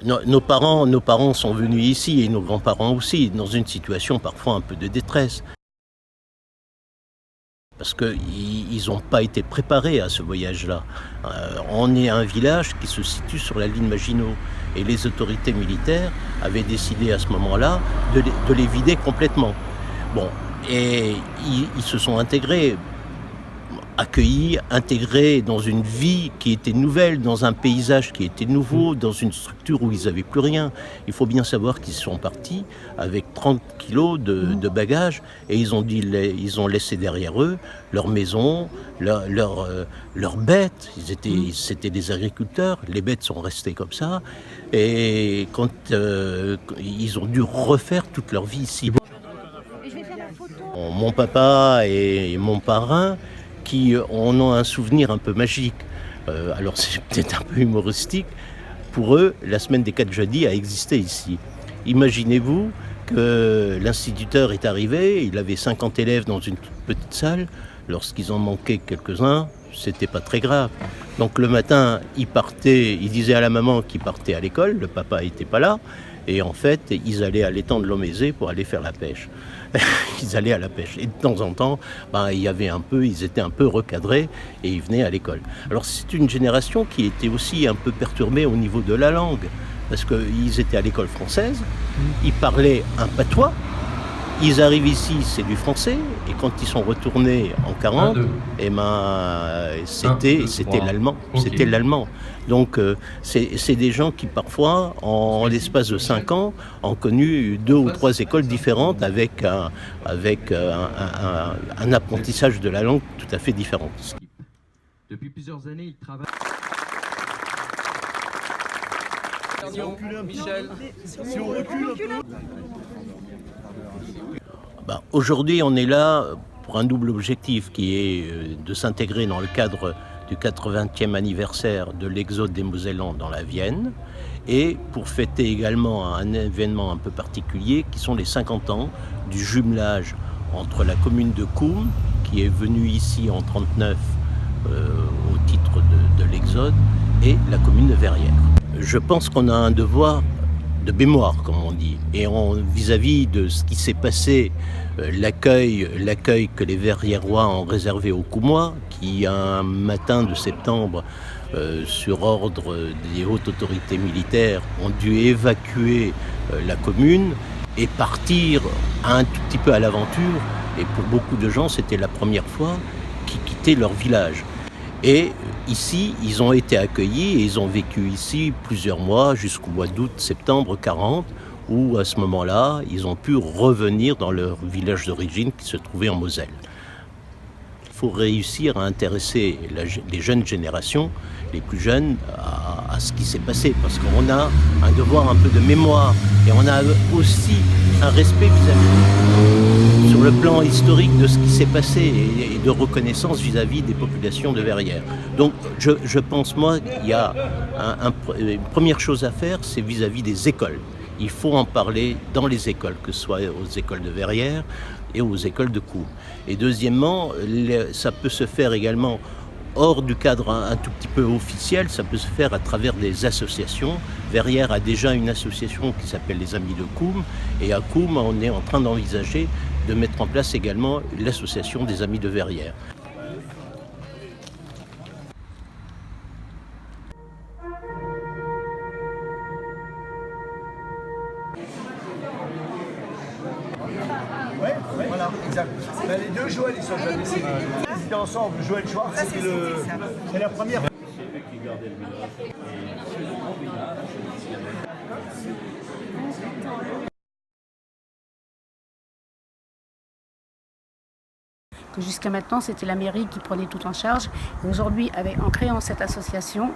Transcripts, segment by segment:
Nos parents sont venus ici et nos grands-parents aussi, dans une situation parfois un peu de détresse. Parce qu'ils n'ont pas été préparés à ce voyage-là. On est un village qui se situe sur la ligne Maginot. Et les autorités militaires avaient décidé à ce moment-là de les vider complètement. Bon, et ils se sont intégrés, accueillis, intégrés dans une vie qui était nouvelle, dans un paysage qui était nouveau, dans une structure où ils n'avaient plus rien. Il faut bien savoir qu'ils sont partis avec 30 kilos de bagages et ils ont laissé derrière eux leur maison, leurs bêtes. C'était des agriculteurs, les bêtes sont restées comme ça et quand ils ont dû refaire toute leur vie ici. Mon papa et mon parrain qui en ont un souvenir un peu magique. Alors c'est peut-être un peu humoristique. Pour eux, la semaine des 4 jeudis a existé ici. Imaginez-vous que l'instituteur est arrivé, il avait 50 élèves dans une toute petite salle. Lorsqu'ils en manquaient quelques-uns, c'était pas très grave. Donc le matin, il disait à la maman qu'il partait à l'école, le papa n'était pas là. Et en fait, ils allaient à l'étang de Lomézé pour aller faire la pêche. Ils allaient à la pêche. Et de temps en temps, ils étaient un peu recadrés et ils venaient à l'école. Alors c'est une génération qui était aussi un peu perturbée au niveau de la langue. Parce qu'ils étaient à l'école française, ils parlaient un patois. Ils arrivent ici, c'est du français, et quand ils sont retournés en 40, c'était l'allemand. Okay. C'était l'allemand. Donc c'est des gens qui parfois, en l'espace de 5 ans, ont connu 2 ou 3 écoles différentes avec un apprentissage de la langue tout à fait différent. Depuis plusieurs années, il travaille. Michel, si on recule un peu. Aujourd'hui, on est là pour un double objectif qui est de s'intégrer dans le cadre du 80e anniversaire de l'exode des Mosellans dans la Vienne et pour fêter également un événement un peu particulier qui sont les 50 ans du jumelage entre la commune de Koum, qui est venue ici en 1939 au titre de l'exode, et la commune de Verrières. Je pense qu'on a un devoir de mémoire, comme on dit, et vis-à-vis de ce qui s'est passé, l'accueil que les Verriérois ont réservé aux Koumois, qui un matin de septembre, sur ordre des hautes autorités militaires, ont dû évacuer la commune et partir un tout petit peu à l'aventure. Et pour beaucoup de gens, c'était la première fois qu'ils quittaient leur village. Et ici, ils ont été accueillis et ils ont vécu ici plusieurs mois, jusqu'au mois d'août, septembre 40, où à ce moment-là, ils ont pu revenir dans leur village d'origine qui se trouvait en Moselle. Il faut réussir à intéresser les jeunes générations, les plus jeunes, à ce qui s'est passé, parce qu'on a un devoir un peu de mémoire et on a aussi un respect vis-à-vis sur le plan historique de ce qui s'est passé et de reconnaissance vis-à-vis des populations de Verrières. Donc je pense, moi, qu'il y a une première chose à faire, c'est vis-à-vis des écoles. Il faut en parler dans les écoles, que ce soit aux écoles de Verrières et aux écoles de Koum. Et deuxièmement, ça peut se faire également hors du cadre un tout petit peu officiel, ça peut se faire à travers des associations. Verrières a déjà une association qui s'appelle les Amis de Koum, et à Koum, on est en train d'envisager de mettre en place également l'association des Amis de Verrières. Ouais, voilà, exact. Ben, les deux Joël, ils sont déjà décédés. Ils étaient ensemble, Joël Schwartz, c'est la première. Que jusqu'à maintenant, c'était la mairie qui prenait tout en charge. Et aujourd'hui, en créant cette association,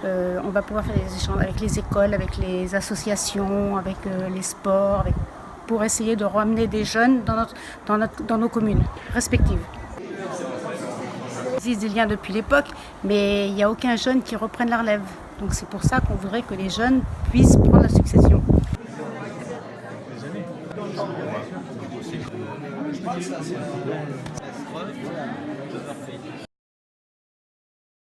on va pouvoir faire des échanges avec les écoles, avec les associations, avec les sports, pour essayer de ramener des jeunes dans nos communes respectives. Il existe des liens depuis l'époque, mais il n'y a aucun jeune qui reprenne la relève. Donc c'est pour ça qu'on voudrait que les jeunes puissent prendre la succession.